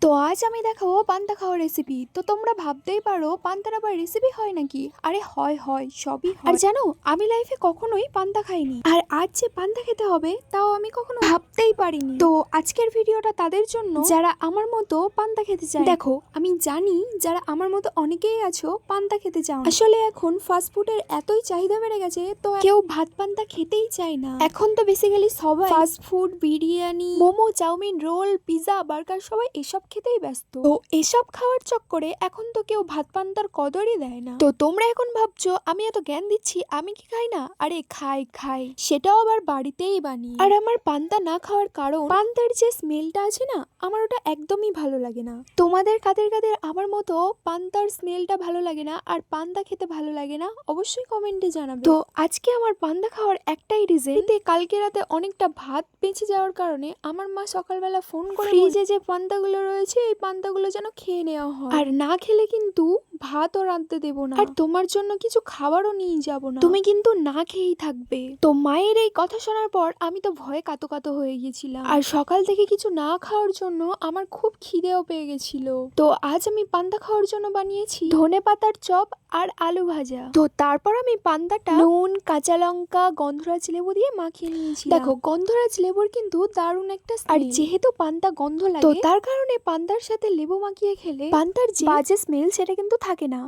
তো আজ আমি দেখাবো পান্তা খাওয়ার রেসিপি। তো তোমরা ভাবতেই পারো পান্তার আবার রেসিপি হয় নাকি? আরে হয় হয়, সবই হয়। আর জানো, আমি লাইফে কখনোই পান্তা খাইনি, আর আজ যে পান্তা খেতে হবে তাও আমি কখনো ভাবতেই পারিনি। তো আজকের ভিডিওটা তাদের জন্য যারা আমার মতো পান্তা খেতে চায়। দেখো, আমি জানি যারা আমার মতো অনেকেই আছো পান্তা খেতে চাও না। আসলে এখন ফাস্ট ফুডের এতই চাহিদা বেড়ে গেছে, তো কেউ ভাত পান্তা খেতেই চায় না। এখন তো বেসিক্যালি সবাই fast food, biryani, momo, chowmein, roll, pizza, burger সবাই এসব খেতেই ব্যস্ত। তো এসব খাওয়ার চক্করে এখন তো কেউ ভাত পান্তার কদরই দেয় না। তো তোমরা এখন ভাবছো আমি এত জ্ঞান দিচ্ছি, আমি কি খাই না? আরে খাই খাই, সেটাও আবার বাড়িতেই বানিয়ে। আর আমার পান্তা না খাওয়ার কারণ, পান্তার যে স্মেলটা আছে না, আমার ওটা একদমই ভালো লাগে না। তোমাদের কাদের কাদের আমার মতো পান্তার স্মেলটা ভালো লাগে না আর পান্তা খেতে ভালো লাগে না, অবশ্যই কমেন্টে জানাবে। তো আজকে আমার পান্তা খাওয়ার একটাই রিজন, কালকে রাতে অনেকটা ভাত বেঁচে যাওয়ার কারণে আমার মা সকালবেলা ফোন করে ফ্রিজে যে পান্তাগুলো রয়েছে এই পান্তাগুলো যেন খেয়ে নেওয়া হয়, আর না খেলে কিন্তু ভাতও রাঁধতে দেবো না, আর তোমার জন্য কিছু খাবারও নিয়ে যাব না, তুমি কিন্তু না খেয়েই থাকবে। তো মায়ের এই কথা শোনার পর আমি তো ভয়ে কাতো কাতো হয়ে গেছিলাম, আর সকাল থেকে কিছু না খাওয়ার জন্য আমার খুব খিদেও পেয়ে গেছিল। তো আজ আমি পান্তা খাওয়ার জন্য বানিয়েছি ধনেপাতার চপ আর আলু ভাজা। তো তারপর আমি পান্তাটা নুন, কাঁচা লঙ্কা, গন্ধরাজ লেবু দিয়ে মাখিয়ে নিয়েছি। দেখো, গন্ধরাজ লেবুর কিন্তু দারুণ একটা স্মেল, আর যেহেতু পান্তা গন্ধ লাগে তো তার কারণে পান্তার সাথে লেবু মাখিয়ে খেলে পান্তার যে বাজে স্মেল সেটা কিন্তু থাকে না।